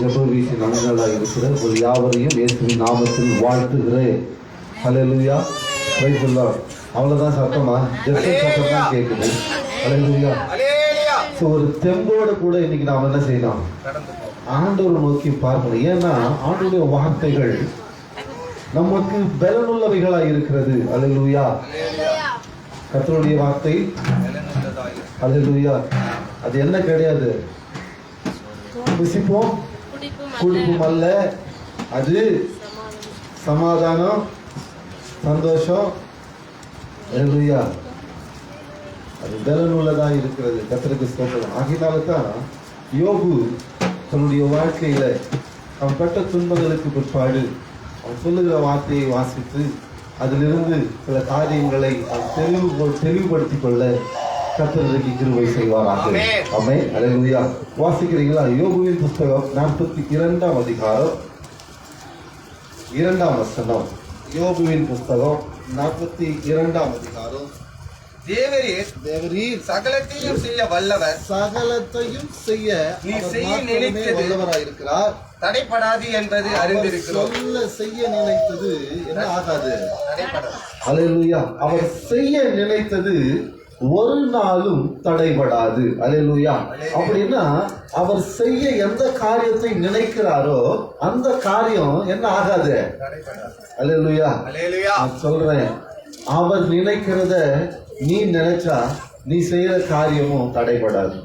ஜெபவீசி நன்களாக இருக்கிற ஒரு யாவரையும் இயேசுவின் நாமத்தில் வாழ்த்துகிறேன். ஹல்லேலூயா, பிரைஸ் தி லார்ட். அவ்வளவுதான் சத்தமா, ஜெப சத்தம் தான் கேட்குது. ஹல்லேலூயா. ஸோ ஒரு தெம்போடு கூட இன்னைக்கு நாம் என்ன செய்யலாம், ஆண்டவர் நோக்கி பார்க்கணும். ஏன்னா ஆண்டவருடைய வார்த்தைகள் நமக்கு பலனுள்ளவைகளாக இருக்கிறது. ஹல்லேலூயா. கர்த்தருடைய வார்த்தை ஹல்லேலூயா. அது என்ன கிடையாது, புசிப்போம் குடிப்பும் அல்ல, அது சமாதானம், சந்தோஷம். ஹல்லேலூயா. அது பலனுள்ளதாக இருக்கிறது. கர்த்தருக்கு ஸ்தோத்திரம். ஆகினால தான் யோபு தன்னுடைய வாழ்க்கையில அவன் பட்ட துன்பங்களுக்கு பிற்பாடு அவன் சொல்லுகிற வார்த்தையை வாசித்து அதிலிருந்து சில காரியங்களை தெளிவுபடுத்திக் கொள்ள கர்த்தருக்கு கிருபை செய்வாராக. ஆமென். ஹல்லேலூயா. வாசிக்கிறீங்களா? யோபுவின் புத்தகம் 42ஆம் அதிகாரம் 2ஆம் வசனம். யோபுவின் புத்தகம் 42ஆம் அதிகாரம். தேவரீர் சகலத்தையும் செய்ய வல்லவர், சகலத்தையும் செய்ய வல்லவராயிருக்கிறார். தடைப்படாது என்பது அறிந்திருக்கிறோம். செய்ய நினைத்தது என்ன ஆகாது. ஹல்லேலூயா. அவர் செய்ய நினைத்தது ஒரு நாளும் தடைபடாது. ஹல்லேலூயா. அப்படின்னா அவர் செய்ய எந்த காரியத்தை நினைக்கிறாரோ அந்த காரியம் என்ன ஆகாது. ஹல்லேலூயா. நான் சொல்றேன், அவர் நினைக்கிறத நீ நினைச்சா நீ செய்யற காரியமும் தடைபடாது.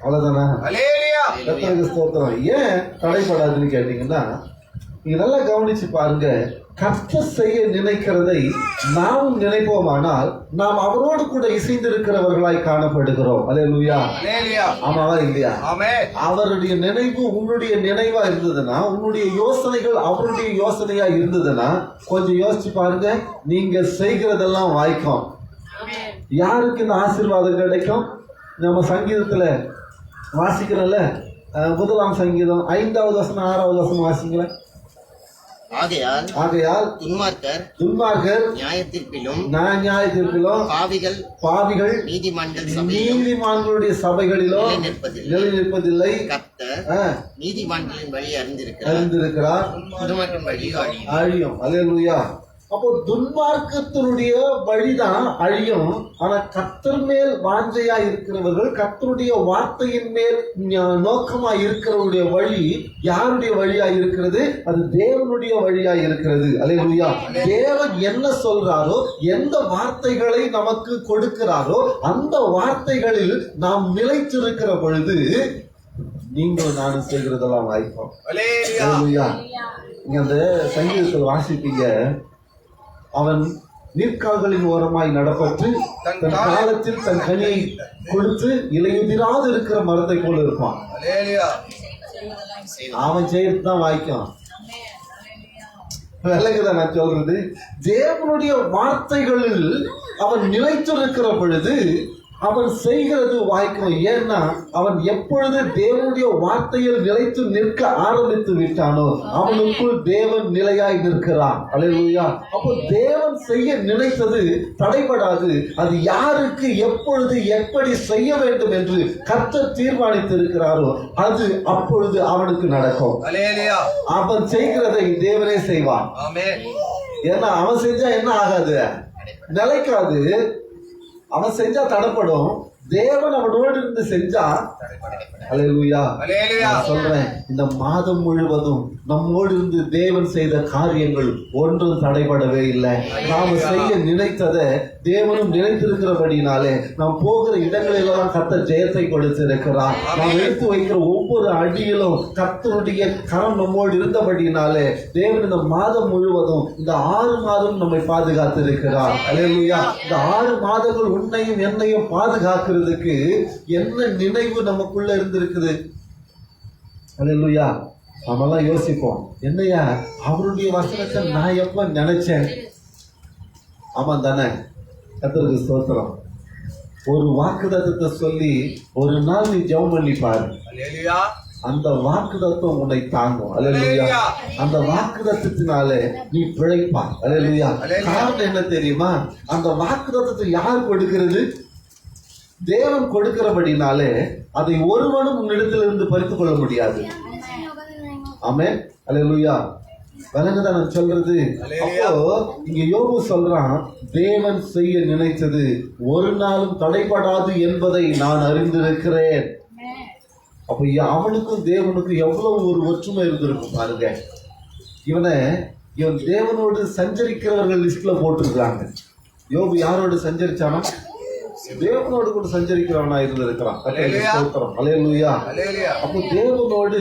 அவ்வளவுதானா? ஸ்தோத்திரம். ஏன் தடைபடாதுன்னு கேட்டீங்கன்னா, நீங்க நல்லா கவனிச்சு பாருங்க. கர்த்தர் செய்ய நினைக்கிறதை நாம் நினைப்போமானால் நாம் அவரோடு கூட இசைந்திருக்கிறவர்களாய் காணப்படுகிறோம். ஹல்லேலூயா. ஆமாவா இல்லையா? அவருடைய நினைவு உன்னுடைய நினைவா இருந்ததுன்னா, உன்னுடைய யோசனைகள் அவருடைய யோசனையா இருந்ததுன்னா கொஞ்சம் யோசிச்சு பாருங்க, நீங்க செய்கிறதெல்லாம் வாய்க்கும். யாருக்கு இந்த ஆசீர்வாதம் கிடைக்கும்? நம்ம சங்கீதத்துல வாசிக்கிறோம்ல, 1ஆம் சங்கீதம் 5வது வசனம் 6வது வசனம் வாசிங்களேன். ஆகையால் துன்மார்க்கர் நியாயத்தீர்ப்பிலும் பாவிகள் நீதிமான்களுடைய சபைகளிலோ நிலை நிற்பதில்லை. கர்த்தர் நீதிமான்களின் வழி அறிந்திருக்கிறார், அழியும். அல்லேலூயா. அப்போ துன்மார்க்கத்தினுடைய வழிதான் அழியும். ஆனா கர்த்தர் மேல் வாஞ்சையா இருக்கிறவர்கள், கர்த்தருடைய வார்த்தையின் மேல் நோக்கமா இருக்கிறவருடைய வழி யாருடைய வழியா இருக்கிறது? அது தேவனுடைய வழியா இருக்கிறது. அல்லேலூயா. தேவன் என்ன சொல்றாரோ, எந்த வார்த்தைகளை நமக்கு கொடுக்கிறாரோ அந்த வார்த்தைகளில் நாம் நிலைத்திருக்கிற பொழுது நீங்களும் நானும் செய்கிறதெல்லாம் வாய்ப்போம். அல்லேலூயா. நீங்க அந்த சங்கீதத்தில் வாசிப்பீங்க, அவன் நீர்க்கால்களின் ஓரமாய் நடப்பட்டு தன் காலத்தில் தன் கனியை கொடுத்து இலையுதிராது இருக்கிற மரத்தை போல இருப்பான். அவன் செய்யறதுதான் வாய்க்கும். விலகுதான் நான் சொல்றது. தேவனுடைய வார்த்தைகளில் அவன் நிலைத்திருக்கிற பொழுது அவன் செய்கிறது வாய்க்கும். ஏன்னா அவன் எப்பொழுது தேவனுடைய வார்த்தையில் நிலைத்து நிற்க ஆரம்பித்து விட்டானோ அவனுக்குள் தேவன் நிலையாய் நிற்கிறான். அல்லேலூயா. அப்போ தேவன் செய்ய நினைத்தது தடைபடாது. அது யாருக்கு எப்பொழுது எப்படி செய்ய வேண்டும் என்று கர்த்தர் தீர்மானித்து இருக்கிறாரோ அது அப்பொழுது அவனுக்கு நடக்கும். அவன் செய்கிறதை தேவனே செய்வான். ஏன்னா அவன் செஞ்சா என்ன ஆகாது, நிலைக்காது. அவன் செஞ்சா தடைப்படும். தேவன் அவனோடு இருந்து செஞ்சா அல்லேலூயா. சொல்றேன், இந்த மாதம் முழுவதும் நம்மோடு இருந்து தேவன் செய்த காரியங்கள் ஒன்றும் தடைபடவே இல்லை. நாம செய்ய நினைத்ததை தேவனும் நினைத்திருக்கிறபடினாலே நாம் போகிற இடங்களிலெல்லாம் கர்த்தர் ஜெயத்தை கொடுத்திருக்கிறார். நாம் எடுத்து வைக்கிற ஒவ்வொரு அடியிலும் கர்த்தருடைய கரம் நம்மோடு இருந்தபடினாலே தேவன் இந்த மாதம் முழுவதும், இந்த 6 மாதம் நம்மை பாதுகாத்து இருக்கிறார். அல்லேலூயா. இந்த 6 மாதங்கள் உன்னையும் என்னையும் பாதுகாக்கிறதுக்கு என்ன நினைவு நமக்குள்ள இருந்திருக்குது. அல்லேலூயா. நாமெல்லாம் யோசிப்போம், என்னையா அவருடைய வசனத்தை நான் எப்ப நினைச்சேன். ஆமா தானே? கர்த்தருக்கு ஸ்தோத்திரம். ஒரு வாக்குத்தத்தத்தை சொல்லி ஒரு நாள் நீ ஜெபம் பண்ணி பாரு, அந்த வாக்குத்தத்தம் உன்னை தாங்கும். அல்லேலூயா. அந்த வாக்குத்தத்தினாலே நீ பிழைப்பாய். அல்லேலூயா. காரணம் என்ன தெரியுமா? அந்த வாக்குத்தத்தத்தை யார் கொடுக்கிறது? தேவன் கொடுக்கிறபடினாலே அதை ஒருவனும் உன்னிடத்திலிருந்து பறித்துக் கொள்ள முடியாது. ஆமென். அல்லேலூயா. வழங்குதான் நான் சொல்றது. அப்போ இங்க யோபு சொல்றான், தேவன் செய்ய நினைத்தது ஒரு நாளும் தடைபடாது என்பதை நான் அறிந்திருக்கிறேன். அப்ப அவனுக்கும் தேவனுக்கும் எவ்வளவு ஒரு ஒற்றுமை இருந்திருக்கும் பாருங்க. இவன் தேவனோடு சஞ்சரிக்கிறவர்கள் லிஸ்ட்ல போட்டிருக்காங்க. யோபு யாரோடு சஞ்சரிச்சானா? தேவனோடு கூட சஞ்சரிக்கிறவனா இருந்திருக்கிறான். அல்லேலூயா. அப்போ தேவனோடு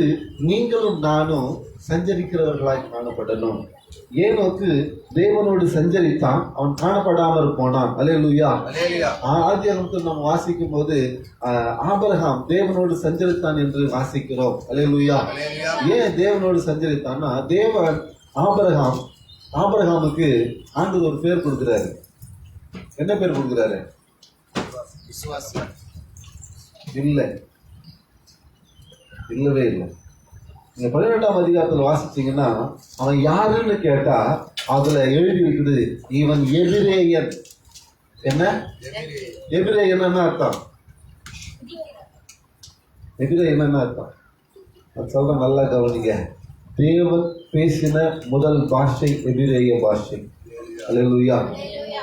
நீங்களும் நானும் சஞ்சரிக்கிறவர்களாய் காணப்படணும். ஏனோக்கு தேவனோடு சஞ்சரித்தான், அவன் காணப்படாமல் போனான். அல்லேலூயா. ஆதியாகமத்தில் நாம் வாசிக்கும் போது ஆபிரகாம் தேவனோடு சஞ்சரித்தான் என்று வாசிக்கிறோம். அல்லேலூயா. ஏன் தேவனோடு சஞ்சரித்தான்னா, தேவன் ஆபிரகாமுக்கு ஆண்டவர் ஒரு பேர் கொடுக்கிறாரு. என்ன பேர் கொடுக்கிறாரு? இல்லவே இல்லை. நீங்க 18ஆம் அதிகாரத்தில் வாசிச்சீங்கன்னா, அவன் யாருன்னு கேட்டா அதுல எழுதி இருக்குது, இவன் எபிரேயன். என்ன எபிரேயன் என்ன அர்த்தம்? எபிரேயன் என்ன அர்த்தம்? நான் சொல்றேன், நல்லா கவனிங்க. தேவன் பேசின முதல் பாஷை எபிரேய பாஷை. அல்லேலூயா.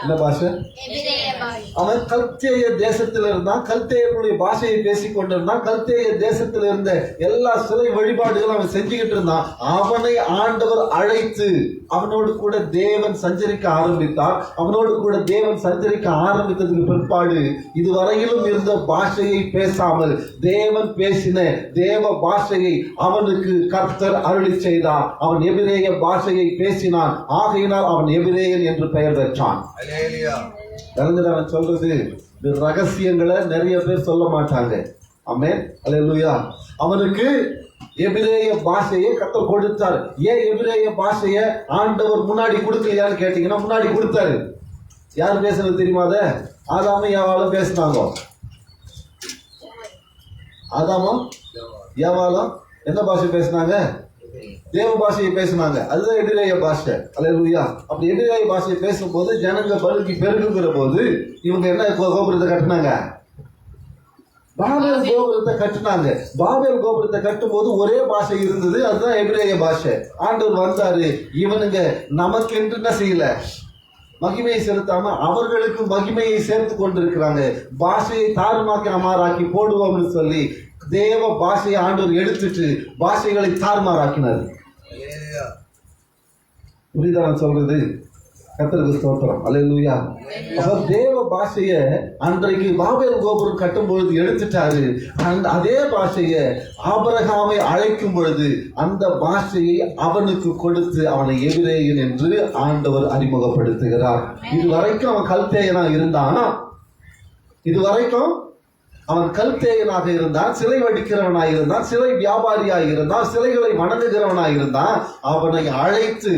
என்ன பாஷை? அவன் கல்தேய தேசத்தில் இருந்தான். கல்தேயனுடைய பாஷையை பேசிக் கொண்டிருந்தான். கல்தேய தேசத்தில் இருந்த எல்லா சிலை வழிபாடுகளும் அவன் செஞ்சுக்கிட்டு இருந்தான். அவனை ஆண்டவர் அழைத்து அவனோடு கூட தேவன் சஞ்சரிக்க ஆரம்பித்தார். அவனோடு கூட தேவன் சஞ்சரிக்க ஆரம்பித்ததுக்கு பிற்பாடு இதுவரையிலும் இருந்த பாஷையை பேசாமல் தேவன் பேசின தேவ பாஷையை அவனுக்கு கர்த்தர் அருளி செய்தார். அவன் எபிரேய பாஷையை பேசினான். ஆகையினால் அவன் எபிரேயன் என்று பெயர் பெற்றான். நான் சொல்றது, இந்த ரகசியங்களை நிறைய பேர் சொல்ல மாட்டாங்க. ஆமென். அல்லேலூயா. அவனுக்கு எபிரேய பாஷையை கர்த்தர் கொடுத்தார். ஏன் எபிரேய பாஷையை ஆண்டவர் முன்னாடி கொடுக்கலையான்னு கேட்டீங்கன்னா, முன்னாடி கொடுத்தாரு. யார் பேசுறது தெரியுமா? ஆதாமும் ஏவாளும் பேசினாங்க. ஆதாமும் ஏவாளும் என்ன பாஷை பேசினாங்க? தேவ பாஷையை பேசினாங்க. அதுதான் எபிரேய பாஷை. அல்லேலூயா. அப்படி எபிரேய பாஷையை பேசும்போது ஜனங்க பலுகி பெருகுகிற போது இவங்க என்ன கோபுரத்தை கட்டினாங்க? பாபேல் கோபுரத்தை கட்டினாங்க. பாபேல் கோபுரத்தை கட்டும் போது ஒரே பாஷை இருந்தது, அதுதான் எபிரேய பாஷை. ஆண்டவர் வந்தாரு, இவனுங்க நமக்கென்று என்ன செய்யல, மகிமையை செலுத்தாம அவர்களுக்கு மகிமையை சேர்த்து கொண்டிருக்கிறாங்க. பாஷையை தாறுமாறாக்கி போடுவோம்னு சொல்லி தேவ பாஷையை ஆண்டவர் எடுத்துட்டு பாஷைகளை தாறுமாறாக்கினார். புரியுதா நான் சொல்றது? கர்த்தருக்கு ஸ்தோத்திரம். அல்லேலூயா. அப்ப தேவ பாஷையை அன்றைக்கு பாபேல் கோபுரம் கட்டும் பொழுது எடுத்துட்டாரு. அதே பாஷையை ஆபிரகாமை அழைக்கும் பொழுது அந்த பாஷையை அவனுக்கு கொடுத்து அவனை எபிரேயன் என்று ஆண்டவர் அறிமுகப்படுத்துகிறார். இதுவரைக்கும் அவன் கல்தேயனா இருந்தான். இதுவரைக்கும் அவன் கல்தேயனாக இருந்தான், சிலை வடிக்கிறவனாக இருந்தான், சிலை வியாபாரியாக இருந்தான், சிலைகளை வணங்குகிறவனாக இருந்தான். அவனை அழைத்து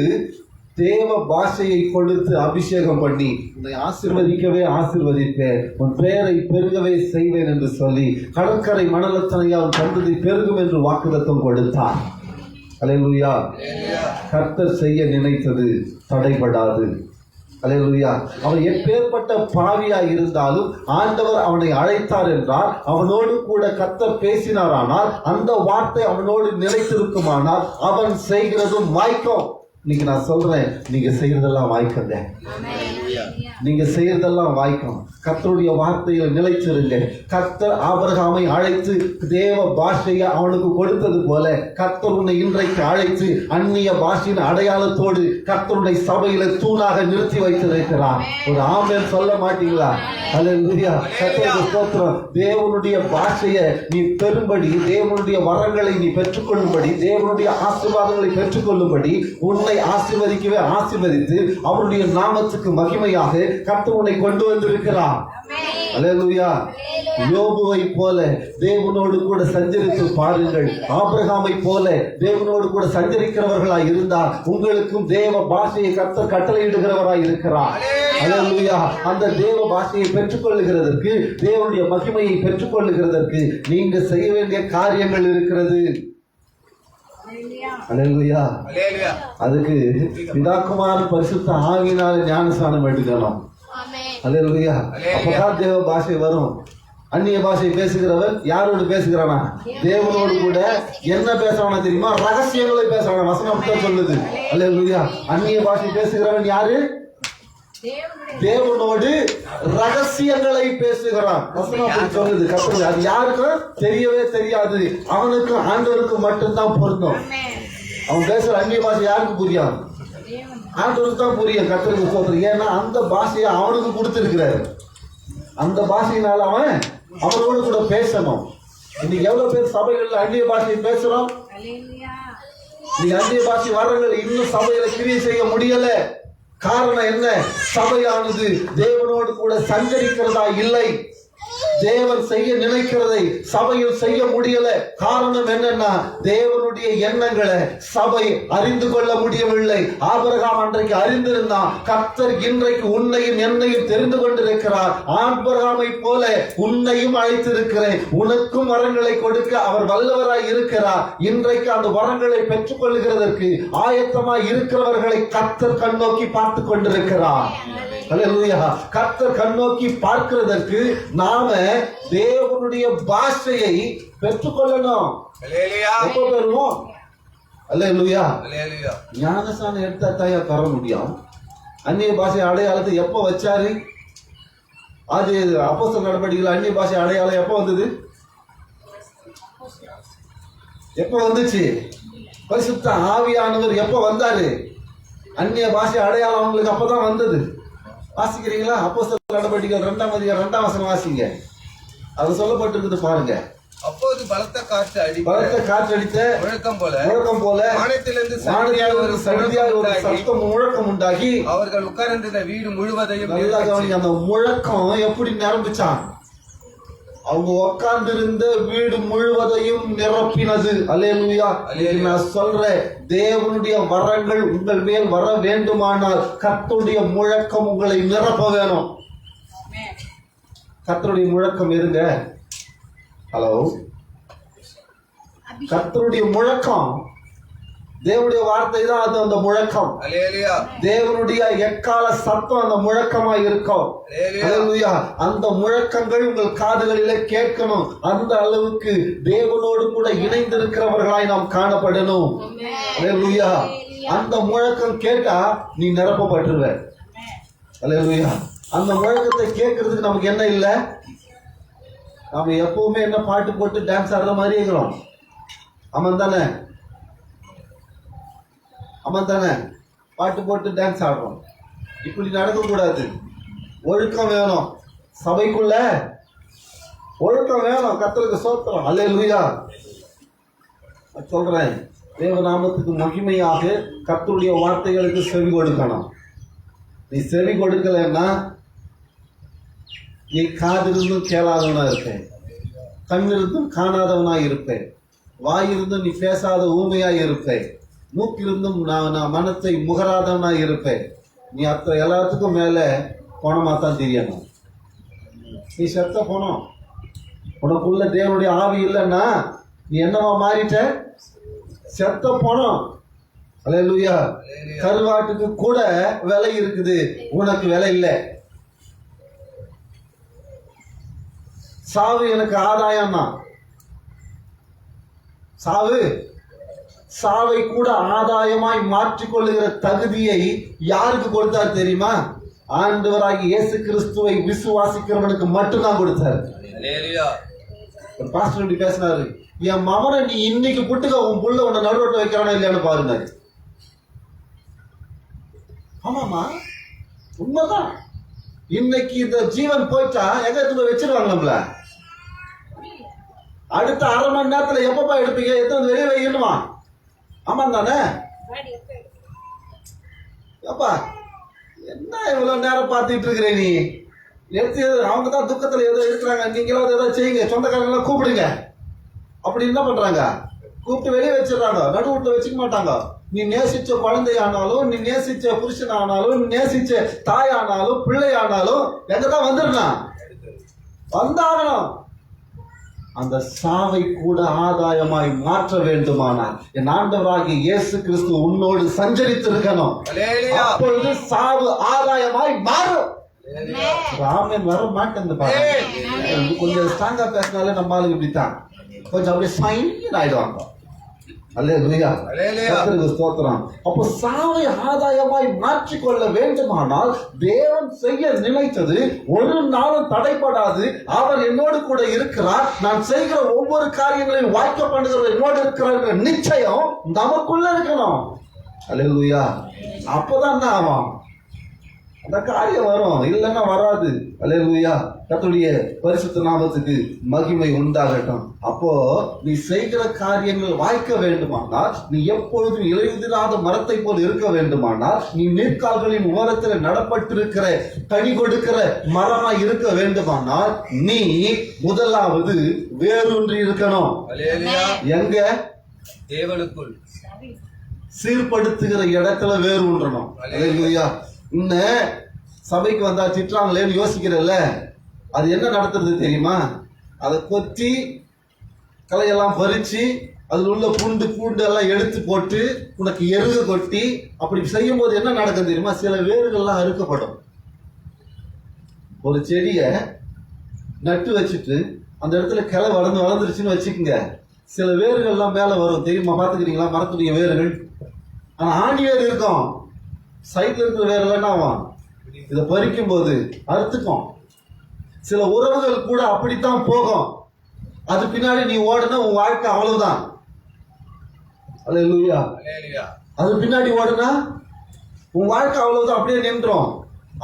தேவ பாஷையை கொடுத்து அபிஷேகம் பண்ணி, உன்னை ஆசீர்வதிக்கவே ஆசீர்வதிப்பேன், உன் பெயரை பெருகவே செய்வேன் என்று சொல்லி கடற்கரை மணலத்தனையா உன் சந்ததி பெருகும் என்று வாக்குத்தத்தம் கொடுத்தார். அல்லேலூயா. கர்த்தர் செய்ய நினைத்தது தடைபடாது. அல்லேலூயா. அவன் எப்பேற்பட்ட பாவியாய் இருந்தாலும் ஆண்டவர் அவனை அழைத்தார் என்றால், அவனோடு கூட கர்த்தர் பேசினாரானால், அந்த வார்த்தை அவனோடு நிலைத்திருக்குமானால் அவன் செய்கிறதும் வாய்க்கும். இன்னைக்கு நான் சொல்றேன், நீங்க செய்யறதெல்லாம் வாய்க்கங்க. நீங்க செய்யறதெல்லாம் வாய்க்கும். கர்த்தருடைய வார்த்தையில் நிலைச்சிருங்க. கர்த்தர் ஆபிரகாமை அழைத்து தேவ பாஷையை அவனுக்கு கொடுத்தது போல கர்த்தர் உன்னை இன்றைக்கு அழைத்து அந்நிய பாஷையின் அடையாளத்தோடு கர்த்தருடைய சபையில தூணாக நிறுத்தி வைத்திருக்கிறார். ஒரு ஆமென் சொல்ல மாட்டீங்களா? அல்லேலூயா. கர்த்தருக்கு ஸ்தோத்திரம். தேவனுடைய பாஷையை நீ பெறும்படி, தேவனுடைய வரங்களை நீ பெற்றுக்கொள்ளும்படி, தேவனுடைய ஆசீர்வாதங்களை பெற்றுக்கொள்ளும்படி உன்னை ஆசீர்வதிக்கவே ஆசீர்வதித்து அவருடைய நாமத்துக்கு மகிமையாக கர்த்தர் உன்னை கொண்டு வந்திருக்கிறார். அல்லேலூயா. யோபுவை போல தேவனோடு கூட சஞ்சரித்து பாருங்கள். ஆபிரகாமை போல தேவனோடு கூட சஞ்சரிக்கிறவர்களாய் இருந்தால் உங்களுக்கும் தேவ பாஷையை கர்த்தர் கட்டளையிடுகிறவராய் இருக்கிறார். அல்லேலூயா. அந்த தேவ பாஷையை பெற்றுக்கொள்ளுகிறதற்கு, தேவனுடைய மகிமையை பெற்றுக்கொள்ளுகிறதற்கு நீங்க செய்ய வேண்டிய காரியங்கள் இருக்கிறது. அல்லேலூயா. அதுக்கு பிதாகுமாரன் பரிசுத்த ஆவியினால ஞானஸ்நானம் எடுக்கணும். அல்லேலூயா. அப்பதான் தேவ பாஷை வரும். அந்நிய பாஷை பேசுகிறவன் யாரோடு பேசுகிறானா? தேவனோடு கூட. என்ன பேசுறானா தெரியுமா? ரகசியங்களை பேசுறானா. வசனம் தான் சொல்லுது. அல்லேலூயா. அந்நிய பாஷை பேசுகிறவன் யாரு? தேவனோடு ரகசியங்களை பேசுகிறான். வசனம் அப்படி சொல்லுது. கர்த்தர் அது யாருக்கும் தெரியவே தெரியாது. அவனுக்கும் ஆண்டவருக்கும் மட்டும்தான் பொருந்தும். அவன் பேசுற அந்நிய பாஷை யாருக்கு புரியும்? ஆண்டவருக்கு தான் புரியும். கர்த்தருக்கு சொல்றது. ஏன்னா அந்த பாஷையை அவனுக்கு கொடுத்திருக்கிறாரு. அந்த பாஷையினால அவன் அவரோடு கூட பேசணும். இன்னைக்கு எவ்வளவு பேர் சபைகள்ல அந்நிய பாஷையை பேசுறோம்? நீங்க அந்நிய பாஷை வரங்கள் இன்னும் சபையில கிரியை செய்ய முடியல. காரணம் என்ன? சபையானது தேவனோடு கூட சஞ்சரிக்கிறதா இல்லை. தேவன் செய்ய நினைக்கிறதை சபையில் செய்ய முடியல. காரணம் என்னன்னா தேவனுடைய எண்ணங்களை சபை அறிந்து கொள்ள முடியவில்லை. ஆபிரகாம் அன்றைக்கு அறிந்திருந்தான். கர்த்தர் இன்றைக்கு உன்னையும் என்னையும் தெரிந்து கொண்டிருக்கிறார். ஆபிரகாமை போல உன்னையும் அழைத்திருக்கிறேன். உனக்கும் வரங்களை கொடுக்க அவர் வல்லவராய் இருக்கிறார். இன்றைக்கு அந்த வரங்களை பெற்றுக் கொள்ளுகிறதற்கு ஆயத்தமாய் இருக்கிறவர்களை கர்த்தர் கண்ணோக்கி பார்த்து கொண்டிருக்கிறார். அல்லேலூயா. கர்த்தர் கண்ணோக்கி பார்க்கிறதற்கு நாம தேவனுடைய பாஷையை பெற்றுக்கொள்ளணும். எப்ப பெறுவோம்? அல்லேலூயா. ஞானஸ்நானம் எடுத்தா தாயா தர முடியும். அந்நிய பாஷை அடையாளத்தை எப்ப வச்சாரு? அது அப்போஸ்தலர் நடவடிக்கைகள் அந்நிய பாஷை அடையாளம் எப்ப வந்தது? எப்ப வந்துச்சு? பரிசுத்த ஆவியானவர் எப்ப வந்தாரு? அந்நிய பாஷை அடையாளம் அவங்களுக்கு அப்பதான் வந்தது. வாசிக்கிறீங்களா? அப்போஸ்தலர் நடவடிக்கைகள் 2ஆம் அதிகாரம் 2ஆம் வசனம் வாசிங்க. அது சொல்லப்பட்டிருக்குது பாருங்க. அப்போது பலத்த காற்று அடித்த முழக்கம் போல வானத்திலிருந்து சடிதியாக ஒரு சத்தம் முழக்கம் உண்டாகி அவர்கள் உட்கார்ந்திருந்த வீடு முழுவதையும். நல்லா கவனிங்க. அந்த முழக்கம் எப்படி நிரம்பிச்சான்? அவங்க உட்கார்ந்திருந்த வீடு முழுவதையும் நிரப்பினது. அல்லேலூயா. நான் சொல்றேன், தேவனுடைய வரங்கள் உங்கள் மேல் வர வேண்டுமானால் கர்த்தருடைய முழக்கம் உங்களை நிரப்ப வேணும். கர்த்தருடைய முழக்கம் இருங்க. ஹலோ, கர்த்தருடைய முழக்கம், தேவனுடைய வார்த்தை தான் அது. அந்த முழக்கம் தேவனுடைய எக்கால சத்தம் அந்த முழக்கமா இருக்கும். அல்லேலூயா. அந்த முழக்கங்கள் உங்கள் காதுகளிலே கேட்கணும். அந்த அளவுக்கு தேவனோடு கூட இணைந்திருக்கிறவர்களாய் நாம் காணப்படணும். அல்லேலூயா. அந்த முழக்கம் கேட்டா நீ நிரப்பப்பட்டுருவ. அல்லேலூயா. அந்த முழக்கத்தை கேட்கறதுக்கு நமக்கு என்ன இல்லை? நாம எப்பவுமே என்ன பாட்டு போட்டு டான்ஸ் ஆடுற மாதிரி இருக்கிறோம். ஆமாம் தானே? ஆமாம் தானே? பாட்டு போட்டு டான்ஸ் ஆடுறோம். இப்படி நடக்கக்கூடாது. ஒழுக்கம் வேணும். சபைக்குள்ள ஒழுக்கம் வேணும். கர்த்தருக்கு ஸ்தோத்திரம். அல்லேலூயா. சொல்றேன், தேவநாமத்துக்கு மகிமையாக கர்த்தருடைய வார்த்தைகளுக்கு செவி கொடுக்கணும். நீ செவி கொடுக்கலன்னா நீ காதிருந்தும் கேளாதவனா இருப்பேன், கண்ணிருந்தும் காணாதவனா இருப்பேன், வாயிருந்தும் நீ பேசாத ஊமையாய் இருப்பேன், மூக்கிருந்தும் நான் மனத்தை முகராதவனா இருப்பேன். நீ அத்தனை எல்லாத்துக்கும் மேல போனமா தான் தெரியணும். நீ செத்த போனோம். உனக்குள்ள தேவனுடைய ஆவி இல்லைன்னா நீ என்னவா மாறிட்ட? செத்த போனோம். அல்லேலூயா. கருவாட்டுக்கு கூட விலை இருக்குது, உனக்கு விலை இல்லை. சாவு எனக்கு ஆதாயம் தான். சாவை கூட ஆதாயமாய் மாற்றிக்கொள்ளுகிற தகுதியை யாருக்கு கொடுத்தார் தெரியுமா? ஆண்டவராகிய இயேசு கிறிஸ்துவை விசுவாசிக்கிறவனுக்கு மட்டும்தான் கொடுத்தாரு. பாஸ்டர் இப்படி பேசினாரு, என் மகனை நீ இன்னைக்கு புட்டுக்க, உன் புள்ள உன்னை நடுரோட்ட வைக்கிறானா இல்லையான்னு பாருங்க. ஆமாமா, உண்மைதான். இன்னைக்கு இந்த ஜீவன் போயிட்டா எங்க எடுத்து வச்சிருவாங்க நம்மள. அடுத்த அரை மணி நேரத்துல எப்பப்பா எடுப்பீங்க? எத்தனை வெளியே வைக்கணுமா? ஆமா தானே? அப்பா என்ன இவ்வளவு நேரம் பார்த்துட்டு இருக்கிற நீ? எடுத்து அவங்க தான் துக்கத்துல ஏதோ இருக்கிறாங்க, நீங்களும் ஏதோ செய்யுங்க, சொந்தக்காரங்களாம் கூப்பிடுங்க. அப்படி என்ன பண்றாங்க? கூப்பிட்டு வெளியே வச்சிடறாங்க, நடுவுல வச்சுக்க மாட்டாங்க. நீ நேசிச்ச குழந்தையானாலும், நீ நேசிச்ச புருஷன் ஆனாலும், நீ நேசிச்ச தாயானாலும், பிள்ளையானாலும் எங்கதான் வந்துடலாம், வந்தாகணும். அந்த சாவை கூட ஆதாயமாய் மாற்ற வேண்டுமானால் என் ஆண்டவராகிய இயேசு கிறிஸ்து உன்னோடு சஞ்சரித்திருக்கணும். அப்பொழுது சாவு ஆதாயமாய் மாறும். ராமன் வர மாட்டேன் பாருங்க. கொஞ்சம் ஸ்ட்ராங்கா பேசினாலே நம்ம ஆளுங்க இப்படித்தான் கொஞ்சம் அப்படியே சைன் ஆயிடுவாங்க. அல்லேலூயா. கர்த்தருக்கு ஸ்தோத்திரம். அப்போ சாவை ஆதாயமாய் மாற்றிக்கொள்ள வேண்டுமானால் தேவன் செய்ய நினைத்தது ஒரு நாளும் தடைப்படாது. அவர் என்னோடு கூட இருக்கிறார். நான் செய்கிற ஒவ்வொரு காரியங்களையும் வாய்க்க பண்ணுகிற என்னோடு இருக்கிற நிச்சயம் நமக்குள்ள இருக்கணும். அல்லேலூயா. அப்பதான் தான் ஆகும் அந்த காரியம் வரும், இல்லைன்னா வராது. அல்லேலூயா. கர்த்தருடைய பரிசுத்த நாமத்துக்கு மகிமை உண்டாகட்டும். அப்போ நீ செய்கிற காரியங்கள் வாய்க்க வேண்டுமானால், நீ எப்பொழுதும் இலையுதிராத மரத்தை போல் இருக்க வேண்டுமானால், நீ நீர்க்கால்களின் ஓரத்தில் நடப்பட்டிருக்கிற கனி கொடுக்கிற மரமாய் இருக்க வேண்டுமானால், நீ முதலாவது வேரூன்றி இருக்கணும். எங்க? தேவனுக்குள் சீர்படுத்துகிற இடத்துல வேரூன்றணும். அல்லேலூயா. இன்னும் சபைக்கு வந்தா திட்டுறாங்களேன்னு யோசிக்கிறல்ல, அது என்ன நடத்துறது தெரியுமா? அதை கொத்தி களையெல்லாம் பறிச்சு அதில் உள்ள பூண்டு எல்லாம் எடுத்து போட்டு உனக்கு எருகு கொட்டி அப்படி செய்யும் போது என்ன நடக்கும் தெரியுமா? சில வேர்கள்லாம் அறுக்கப்படும். ஒரு செடியை நட்டு வச்சுட்டு அந்த இடத்துல கிளை வளர்ந்துருச்சுன்னு வச்சுக்கோங்க, சில வேர்கள்லாம் மேல வரும். தெரியுமா? பார்த்துக்கிறீங்களா மரத்துடைய வேர்கள்? ஆனா ஆணி வேர் இருக்கும், சைட்ல இருக்கிற வேர்கள் என்ன ஆகும்? இதை பறிக்கும் போது அறுத்துக்கும். சில உறவுகள் கூட அப்படித்தான் போகும். அது பின்னாடி நீ ஓடுனா உன் வாழ்க்கை அவ்வளவுதான். அல்லேலூயா. அது பின்னாடி ஓடுனா உன் வாழ்க்கை அவ்வளவுதான், அப்படியே நின்றோம்.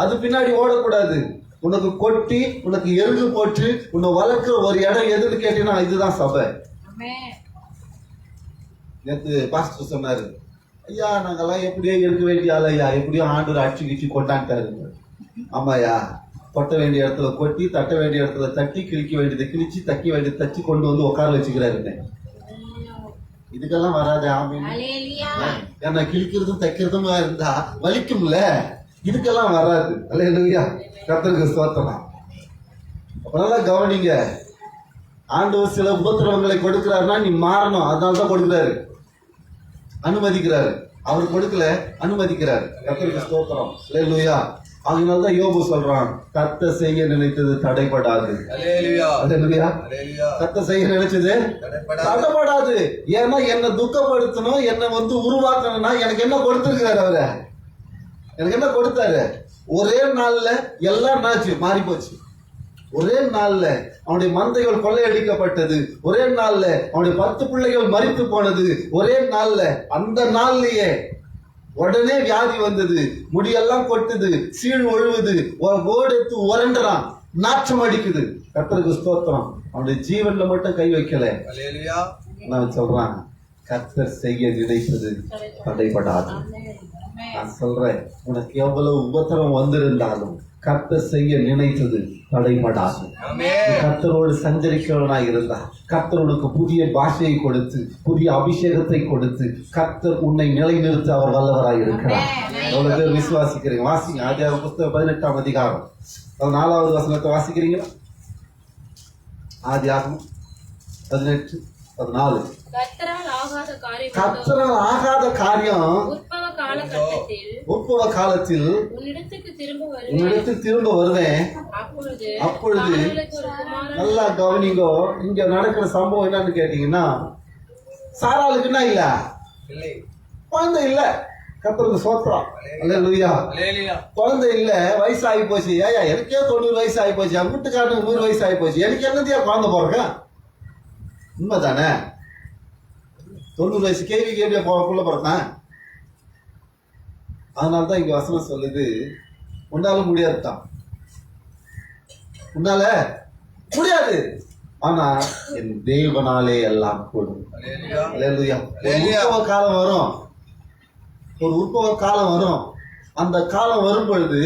அது பின்னாடி ஓடக்கூடாது. உனக்கு கொட்டி உனக்கு எருகு போட்டு உன்னை வளர்க்கிற ஒரு இடம் எதுன்னு கேட்டீங்கன்னா இதுதான் சபை. நேற்று பாஸ்டர் சொன்னாரு, ஐயா நாங்கெல்லாம் எப்படியோ இருக்க வேண்டிய ஆள் ஐயா, எப்படியோ ஆண்டு அடிச்சு கிச்சு கொண்டாண்டாரு. ஆமாயா, கொட்ட வேண்டிய இடத்துல கொட்டி, தட்ட வேண்டிய இடத்துல தட்டி, கிழிக்க வேண்டியதை கிழிச்சு, தைக்க வேண்டியதை தச்சு கொண்டு வந்து உட்கார வச்சுக்கிறாருங்க. இதுக்கெல்லாம் வராது. ஆமீன். ஏன்னா கிழிக்கிறதும் தைக்கிறதும் இருந்தா வலிக்கும்ல, இதுக்கெல்லாம் வராது. அல்லேலூயா. கர்த்தருக்கு ஸ்தோத்திரம். அப்ப கவனிங்க, ஆண்டவர் சில உபத்திரவங்களை கொடுக்கிறாருன்னா நீ மாறணும். அதனாலதான் கொடுக்கிறாரு, அனுமதிக்கிறாரு. அவர் கொடுக்கல, அனுமதிக்கிறார். கர்த்தருக்கு ஸ்தோத்திரம். அல்லேலூயா. அதனாலதான் யோபு சொல்றான், கர்த்தர் செய்ய நினைத்தது தடைபடாது. அல்லேலூயா. கர்த்தர் செய்ய நினைச்சது தடைபடாது. ஏன்னா என்ன துக்கப்படுத்தணும், என்ன உருவாக்கணும்னா எனக்கு என்ன கொடுத்திருக்கிறாரு அவரு? எனக்கு என்ன கொடுத்தாரு? ஒரே நாள்ல எல்லாம் மாறி போச்சு. ஒரே நாள்ல அவனுடைய மந்தைகள் கொள்ளையடிக்கப்பட்டது. ஒரே நாள்ல அவனுடைய 10 பிள்ளைகள் மரித்து போனது. ஒரே நாள்ல, அந்த நாள்லயே உடனே வியாதி வந்தது, முடியெல்லாம் கொட்டுது, சீழ் ஒழுவுது, ஓடெடுத்து உரண்டுறான், நாற்றம் அடிக்குது. கர்த்தருக்கு ஸ்தோத்திரம். அவனுடைய ஜீவன்ல மட்டும் கை வைக்கல. நான் சொல்றான், கர்த்தர் செய்ய நினைத்தது தடைபடாது. நான் சொல்றேன், உனக்கு எவ்வளவு உபத்திரம் வந்திருந்தாலும் கர்த்தர் செய்ய நினைத்தது தடைபடாது. கர்த்தரோடு சஞ்சரிக்கிறவனாய் இருந்தா, கர்த்தரோடுக்கு புதிய பாஷையை கொடுத்து, புதிய அபிஷேகத்தை கொடுத்து, கர்த்தர் உன்னை நிலைநிறுத்த அவர் வல்லவராய் இருக்கிறார். எவ்வளவு பேர் விசுவாசிக்கிறீங்க? வாசிங்க. ஆதியாகமம் புத்தகம் 18ஆம் அதிகாரம் 4வது வசனத்தை வாசிக்கிறீங்களா? ஆதியாகமம் 18:14. கர்த்தரால் ஆகாத காரியம் உற்பவ காலத்தில் உன்னிடத்தில் திரும்ப வருவேன். அப்பொழுது நல்லா கவனிங்கோ, இங்க நடக்கிற சம்பவம் என்னன்னு கேட்டீங்கன்னா, சாராளுக்கு என்ன இல்ல? குழந்தை இல்ல. கர்த்தருக்கு ஸ்தோத்திரம். அல்லேலூயா. குழந்தை இல்ல, வயசாகி போச்சு. ஏயா எனக்கே 90 வயசு ஆகி போச்சு, என் வீட்டுக்காரனுக்கு 100 வயசு ஆகி போச்சு, எனக்கு என்னத்தையா குழந்தை பிறக்க? உண்மைதானே? 90 வயசு கேள்வியா புள்ள பிறந்தேன். அதனால்தான் இங்க வசனம் சொல்லுது, உன்னால முடியாதுதான். உன்னால முடியாது, ஆனா என் தேவனாலே எல்லாம் கூடும். அல்லேலூயா. உற்பவ காலம் வரும், ஒரு உற்பவ காலம் வரும். அந்த காலம் வரும் பொழுது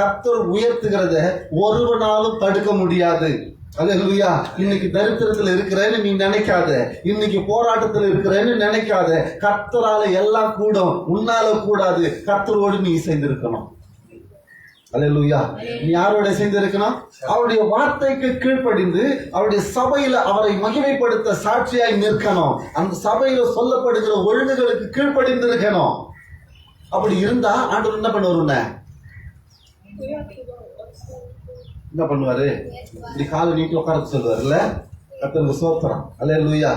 கர்த்தர் உயர்த்துகிறத ஒருவனாலும் தடுக்க முடியாது. அல்லேலூயா. இன்னைக்கு தரித்திரத்துல இருக்கிறேன்னு நீ நினைக்காத, இன்னைக்கு போராட்டத்தில் இருக்கிறேன்னு நினைக்காத. கர்த்தரால எல்லாம் கூடும், உன்னால கூடாது. கர்த்தரோடு நீ சேர்ந்திருக்கணும். அல்லேலூயா. நீ யாரோட சேர்ந்திருக்கணும்? அவருடைய வார்த்தைக்கு கீழ்ப்படிந்து அவருடைய சபையில அவரை மகிமைப்படுத்த சாட்சியாய் நிற்கணும். அந்த சபையில சொல்லப்படுகிற ஒழுங்குகளுக்கு கீழ்ப்படிந்து இருக்கணும். அப்படி இருந்தா ஆண்டவர் என்ன பண்ணுவார்? என்ன பண்ணுவாரு? இப்படி காலை நீட்டி உட்கார சொல்லுவார்ல. கர்த்தருக்கு ஸ்தோத்திரம். அல்லேலூயா.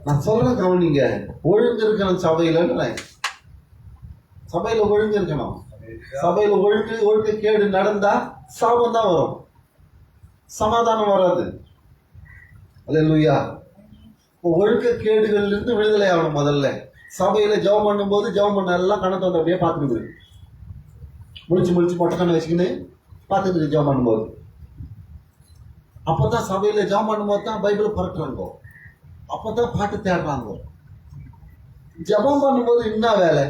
நான் சொல்றேன் கவனிங்க. ஒழுங்கு இருக்கணும் சபையில. சபையில ஒழுங்கு இருக்கணும். சபையில ஒழுங்கு கேடு நடந்தா சாபம் தான் வரும், சமாதானம் வராது. அல்லேலூயா. ஒழுக்க கேடுகள்ல இருந்து விடுதலை ஆகணும். முதல்ல சபையில ஜெபம் பண்ணும்போது ஜெபம் பண்ண எல்லாம் கணத்தை வந்து அப்படியே பார்த்துக்குது. முடிச்சு மொட்டை கண்ணை வச்சுக்கின்னு பார்த்துக்குது ஜெபம் பண்ணும்போது. அப்பதான் சபையில ஜெபம் பண்ணும்போது தான் பைபிளை புரட்டுறாங்க, அப்பதான் பாட்டு தேடுறாங்க. ஜெபம் பண்ணும்போது என்ன வேலை?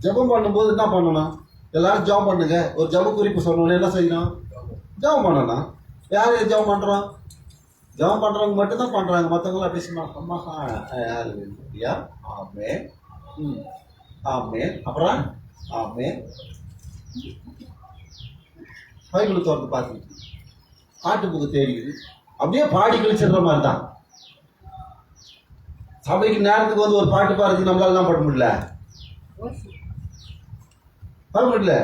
ஜெபம் பண்ணும்போது என்ன பண்ணணும்? எல்லாரும் ஜெபம் பண்ணுங்க. ஒரு ஜெப குறிப்பு சொன்னோன்னு என்ன செய்யணும்? ஜெபம் பண்ணணும். யார் ஜெபம் பண்றோம்? ஜெபம் பண்றவங்க மட்டும்தான் பண்றாங்க. மற்றவங்களும் அப்படி சொன்னா ஆமே ஆமே அப்புறம் ஆமே பைபிள் திறந்து பார்த்துக்கிட்டு பாட்டு புக்கு தேடிக்குது, அப்படியே பாடி கழிச்சிடுற மாதிரி தான். சபைக்கு நேரத்துக்கு வந்து ஒரு பாட்டு பாடுறதுக்கு நம்மளால தான் பாட முடியல, பாட முடியல.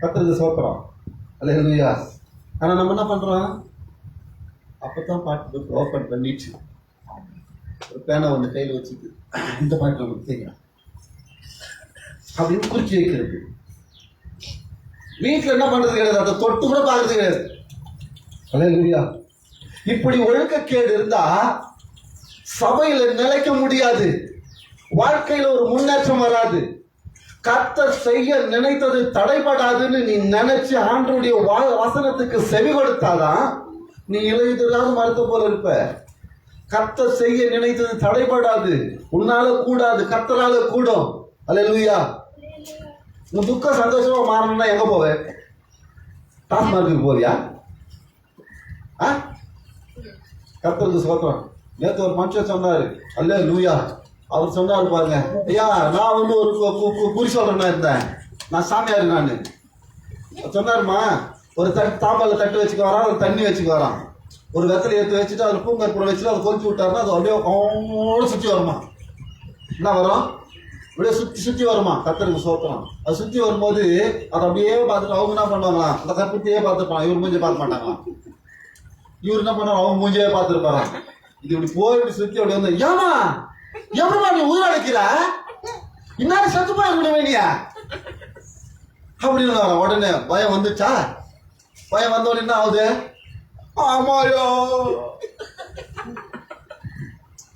கர்த்தருக்கு ஸ்தோத்திரம். அல்லேலூயா. ஆனா நம்ம என்ன பண்றோம்? அப்பதான் பாட்டு புக் ஓபன் பண்ணிட்டு ஒரு பேனை ஒன்று கையில் வச்சுட்டு இந்த பாட்டு நமக்கு தெரியும் அப்படின்னு குறிச்சு வைக்கிறது. வீட்டில் என்ன பண்றது கிடையாது, அதை தொட்டு கூட பார்க்கறது கிடையாது. அல்லேலூயா. இப்படி ஒழுக்கக்கேடு இருந்தா சபையில நிலைக்க முடியாது, வாழ்க்கையில ஒரு முன்னேற்றம் வராது. கர்த்தர் செய்ய நினைத்தது தடைபடாதுன்னு நீ நினைச்சு ஆண்டவருடைய வசனத்துக்கு செவி கொடுத்தாதான் நீ இளையதொரு மரத்தை போல இருப்ப. கர்த்தர் செய்ய நினைத்தது தடைபடாது, உன்னால கூடாது, கர்த்தரால கூடும். அல்லேலூயா. உன் துக்கம் சந்தோஷமா மாறணும்னா எங்க போவ? டாஸ்மார்க்கு போறியா? கர்த்தருக்கு ஸ்தோத்திரம். நேற்று ஒரு மனுஷன் சொன்னாரு, அல்லேலூயா. அவர் சொன்னாரு பாருங்க, ஐயா நான் வந்து ஒரு குறி சொல்றேன்னா இருந்தேன், நான் சாமியாரு. நான் சொன்னாருமா, ஒரு தாம்பால தட்டு வச்சுக்க வரான், ஒரு தண்ணி வச்சுக்க வரான், ஒரு வெத்தலை ஏற்று வச்சுட்டு அதில் பூங்கற்பூரை வச்சுட்டு அதை கொதிச்சு விட்டாருன்னா அது அப்படியே அவங்களோட சுற்றி வருமா. என்ன வரும்? அப்படியே சுற்றி வருமா. கர்த்தருக்கு ஸ்தோத்திரம். அது சுற்றி வரும்போது அதை அப்படியே பார்த்துட்டு அவங்க என்ன பண்ணுவாங்களாம், அந்த கற்பூரத்தையே பார்த்துருப்பான், இவர் மூஞ்சியை பார்க்க மாட்டாங்களாம். இவர் என்ன பண்ணுவாங்க, அவங்க மூஞ்சியே பார்த்துருப்பாராம். இது இப்படி போய் இப்படி சுற்றி அப்படி வந்து, ஏமா எவ்வளவா நீ உயிர் அழைக்கிற, இன்னாரு சத்துமா இருக்க வேண்டியா அப்படின்னு உடனே பயம் வந்துச்சா. பயம் வந்த உடனே என்ன ஆகுது? ஆமாயோ